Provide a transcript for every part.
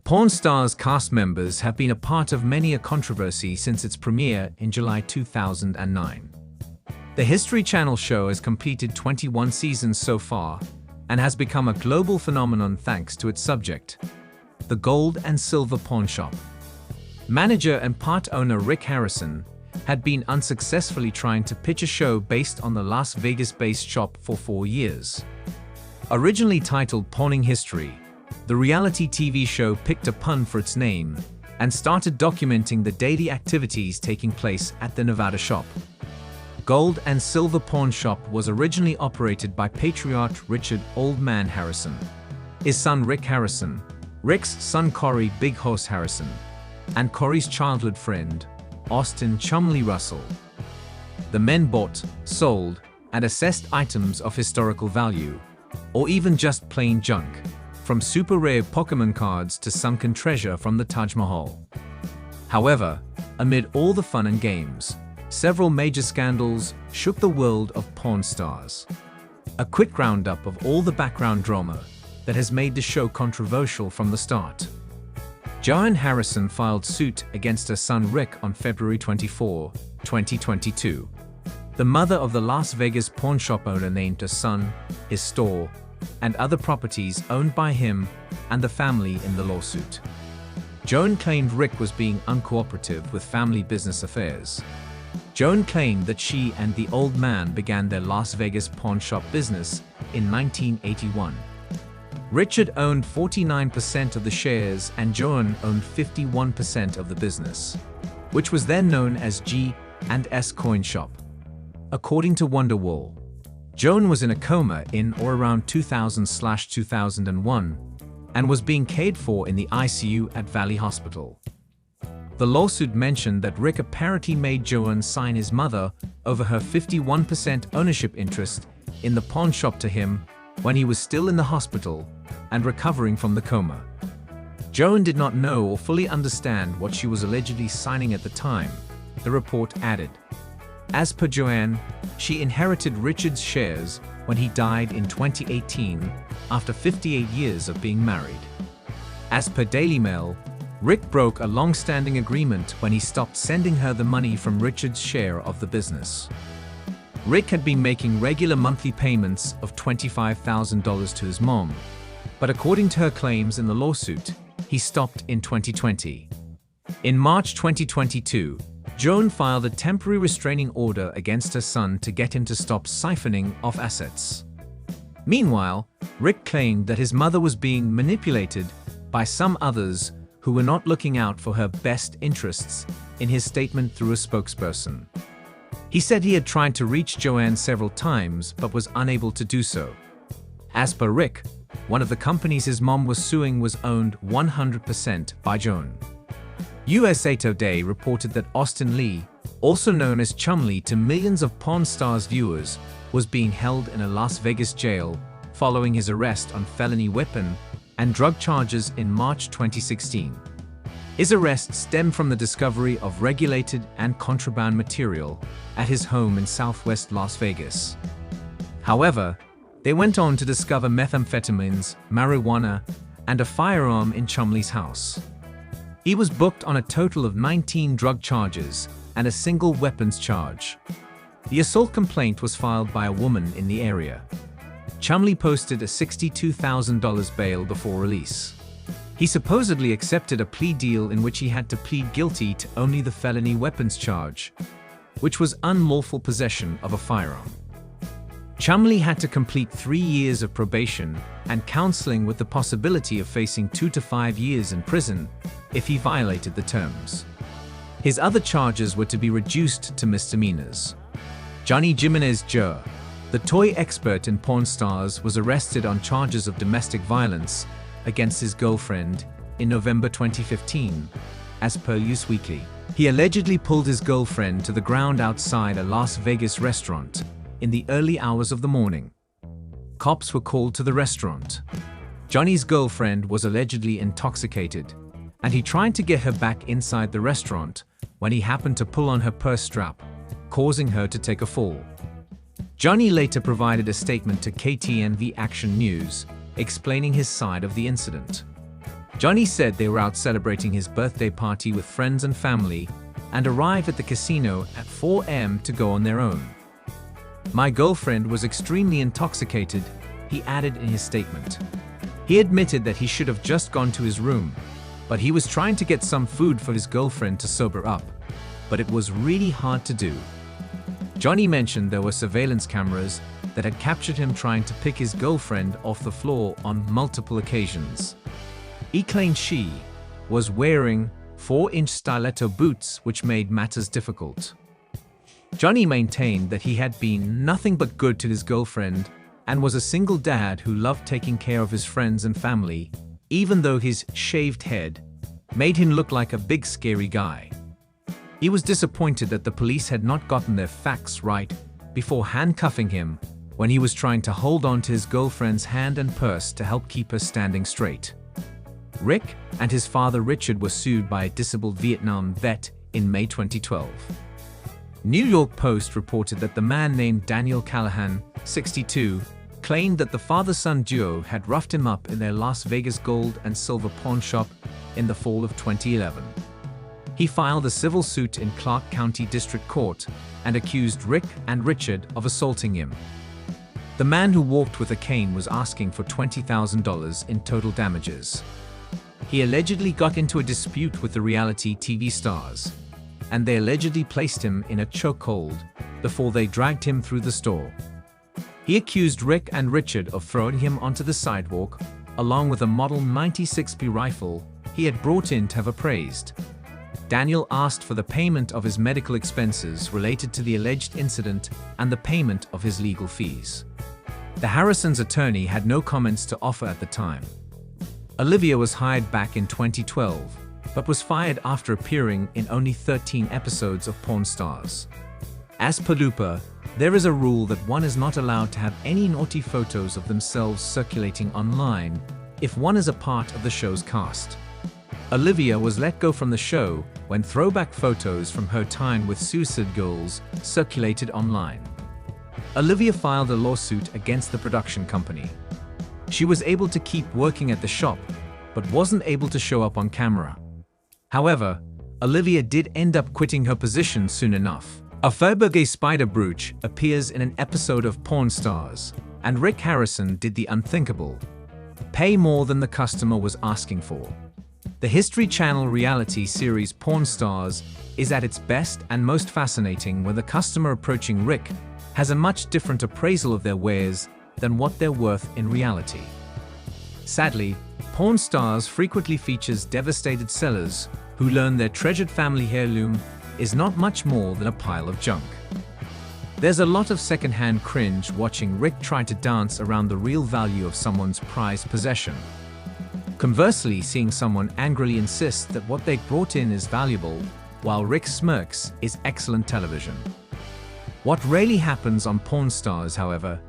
Pawn Stars cast members have been a part of many a controversy since its premiere in July 2009. The History Channel show has completed 21 seasons so far and has become a global phenomenon thanks to its subject, the gold and silver pawn shop. Manager and part owner Rick Harrison had been unsuccessfully trying to pitch a show based on the Las Vegas-based shop for 4 years. Originally titled Pawning History, the reality TV show picked a pun for its name and started documenting the daily activities taking place at the Nevada shop. Gold and Silver Pawn Shop was originally operated by patriarch Richard "Old Man" Harrison, his son Rick Harrison, Rick's son Corey "Big Horse" Harrison, and Corey's childhood friend, Austin "Chumlee" Russell. The men bought, sold, and assessed items of historical value, or even just plain junk, from super rare Pokémon cards to sunken treasure from the Taj Mahal. However, amid all the fun and games, several major scandals shook the world of Pawn Stars. A quick roundup of all the background drama that has made the show controversial from the start. Joanne Harrison filed suit against her son Rick on February 24, 2022. The mother of the Las Vegas pawn shop owner named her son, his store, and other properties owned by him and the family in the lawsuit. Joan claimed Rick was being uncooperative with family business affairs. Joan claimed that she and the old man began their Las Vegas pawn shop business in 1981. Richard owned 49% of the shares and Joan owned 51% of the business, which was then known as G&S Coin Shop. According to Wonderwall, Joan was in a coma in or around 2000/2001 and was being cared for in the ICU at Valley Hospital. The lawsuit mentioned that Rick apparently made Joan sign his mother over her 51% ownership interest in the pawn shop to him when he was still in the hospital and recovering from the coma. Joan did not know or fully understand what she was allegedly signing at the time, the report added. As per Joanne, she inherited Richard's shares when he died in 2018 after 58 years of being married. As per Daily Mail, Rick broke a long-standing agreement when he stopped sending her the money from Richard's share of the business. Rick had been making regular monthly payments of $25,000 to his mom, but according to her claims in the lawsuit, he stopped in 2020. In March 2022, Joan filed a temporary restraining order against her son to get him to stop siphoning off assets. Meanwhile, Rick claimed that his mother was being manipulated by some others who were not looking out for her best interests in his statement through a spokesperson. He said he had tried to reach Joanne several times but was unable to do so. As per Rick, one of the companies his mom was suing was owned 100% by Joan. USA Today reported that Austin Lee, also known as Chumlee to millions of Pawn Stars viewers, was being held in a Las Vegas jail following his arrest on felony weapon and drug charges in March 2016. His arrest stemmed from the discovery of regulated and contraband material at his home in southwest Las Vegas. However, they went on to discover methamphetamines, marijuana, and a firearm in Chumlee's house. He was booked on a total of 19 drug charges and a single weapons charge. The assault complaint was filed by a woman in the area. Chumlee posted a $62,000 bail before release. He supposedly accepted a plea deal in which he had to plead guilty to only the felony weapons charge, which was unlawful possession of a firearm. Chumlee had to complete 3 years of probation and counseling with the possibility of facing 2 to 5 years in prison if he violated the terms. His other charges were to be reduced to misdemeanors. Johnny Jimenez Jr., the toy expert in Pawn Stars, was arrested on charges of domestic violence against his girlfriend in November 2015, as per Us Weekly. He allegedly pulled his girlfriend to the ground outside a Las Vegas restaurant in the early hours of the morning. Cops were called to the restaurant. Johnny's girlfriend was allegedly intoxicated, and he tried to get her back inside the restaurant when he happened to pull on her purse strap, causing her to take a fall. Johnny later provided a statement to KTNV Action News, explaining his side of the incident. Johnny said they were out celebrating his birthday party with friends and family and arrived at the casino at 4 a.m. to go on their own. "My girlfriend was extremely intoxicated," he added in his statement. He admitted that he should have just gone to his room, but he was trying to get some food for his girlfriend to sober up, but it was really hard to do. Johnny mentioned there were surveillance cameras that had captured him trying to pick his girlfriend off the floor on multiple occasions. He claimed she was wearing 4-inch stiletto boots, which made matters difficult. Johnny maintained that he had been nothing but good to his girlfriend and was a single dad who loved taking care of his friends and family, even though his shaved head made him look like a big scary guy. He was disappointed that the police had not gotten their facts right before handcuffing him when he was trying to hold on to his girlfriend's hand and purse to help keep her standing straight. Rick and his father Richard were sued by a disabled Vietnam vet in May 2012. New York Post reported that the man named Daniel Callahan, 62, claimed that the father-son duo had roughed him up in their Las Vegas gold and silver pawn shop in the fall of 2011. He filed a civil suit in Clark County District Court and accused Rick and Richard of assaulting him. The man who walked with a cane was asking for $20,000 in total damages. He allegedly got into a dispute with the reality TV stars, and they allegedly placed him in a chokehold before they dragged him through the store. He accused Rick and Richard of throwing him onto the sidewalk, along with a Model 96B rifle he had brought in to have appraised. Daniel asked for the payment of his medical expenses related to the alleged incident and the payment of his legal fees. The Harrisons' attorney had no comments to offer at the time. Olivia was hired back in 2012, but was fired after appearing in only 13 episodes of Pawn Stars. As per Looper, there is a rule that one is not allowed to have any naughty photos of themselves circulating online if one is a part of the show's cast. Olivia was let go from the show when throwback photos from her time with Suicide Girls circulated online. Olivia filed a lawsuit against the production company. She was able to keep working at the shop, but wasn't able to show up on camera. However, Olivia did end up quitting her position soon enough. A Fabergé spider brooch appears in an episode of Pawn Stars, and Rick Harrison did the unthinkable: pay more than the customer was asking for. The History Channel reality series Pawn Stars is at its best and most fascinating when the customer approaching Rick has a much different appraisal of their wares than what they're worth in reality. Sadly, Pawn Stars frequently features devastated sellers who learn their treasured family heirloom is not much more than a pile of junk. There's a lot of secondhand cringe watching Rick try to dance around the real value of someone's prized possession. Conversely, seeing someone angrily insist that what they brought in is valuable, while Rick smirks, is excellent television. What rarely happens on Pawn Stars, however,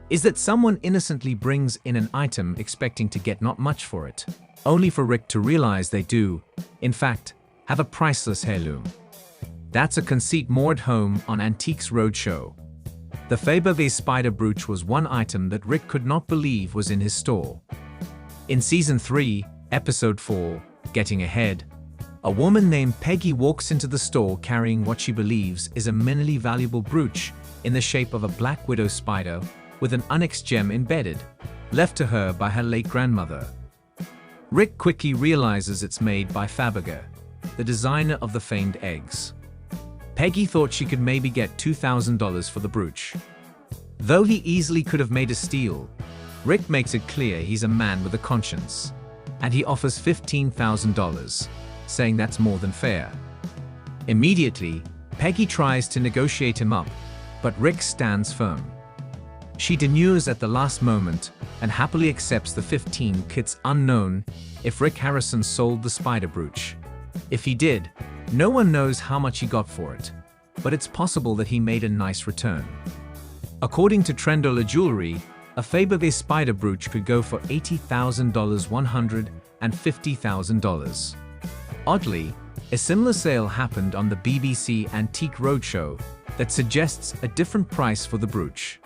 is that someone innocently brings in an item expecting to get not much for it, only for Rick to realize they do, in fact, have a priceless heirloom. That's a conceit more at home on Antiques Roadshow. The Fabergé spider brooch was one item that Rick could not believe was in his store. In Season 3, Episode 4, Getting Ahead, a woman named Peggy walks into the store carrying what she believes is a minerally valuable brooch in the shape of a black widow spider with an onyx gem embedded, left to her by her late grandmother. Rick quickly realizes it's made by Fabergé, the designer of the famed eggs. Peggy thought she could maybe get $2,000 for the brooch. Though he easily could have made a steal, Rick makes it clear he's a man with a conscience, and he offers $15,000, saying that's more than fair. Immediately, Peggy tries to negotiate him up, but Rick stands firm. She demurs at the last moment and happily accepts the 15 kits, unknown if Rick Harrison sold the spider brooch. If he did, no one knows how much he got for it, but it's possible that he made a nice return. According to Trendola Jewelry, a Fabergé spider brooch could go for $80,000, $150,000. Oddly, a similar sale happened on the BBC Antique Roadshow that suggests a different price for the brooch.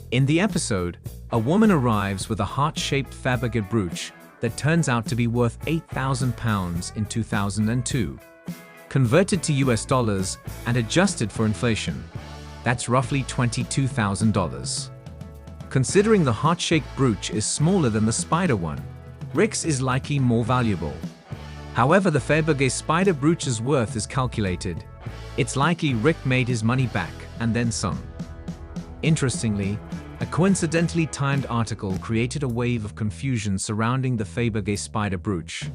In the episode, a woman arrives with a heart-shaped Fabergé brooch that turns out to be worth £8,000 in 2002. Converted to US dollars and adjusted for inflation, that's roughly $22,000. Considering the heart-shaped brooch is smaller than the spider one, Rick's is likely more valuable. However the Fabergé spider brooch's worth is calculated, it's likely Rick made his money back and then some. Interestingly, a coincidentally timed article created a wave of confusion surrounding the Fabergé spider brooch.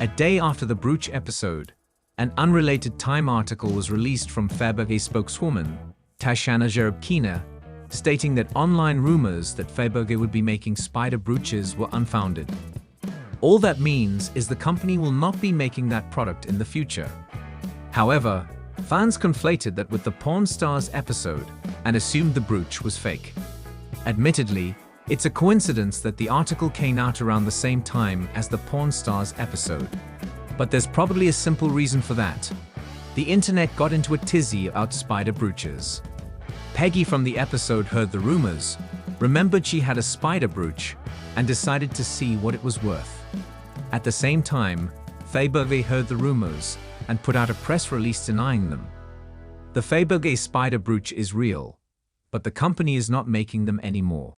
A day after the brooch episode, an unrelated Time article was released from Fabergé spokeswoman Tashana Jerabkina, stating that online rumors that Fabergé would be making spider brooches were unfounded. All that means is the company will not be making that product in the future. However, fans conflated that with the Pawn Stars episode and assumed the brooch was fake. Admittedly, it's a coincidence that the article came out around the same time as the Pawn Stars episode. But there's probably a simple reason for that. The internet got into a tizzy about spider brooches. Peggy from the episode heard the rumors, remembered she had a spider brooch, and decided to see what it was worth. At the same time, Fabergé heard the rumors and put out a press release denying them. The Fabergé spider brooch is real, but the company is not making them anymore.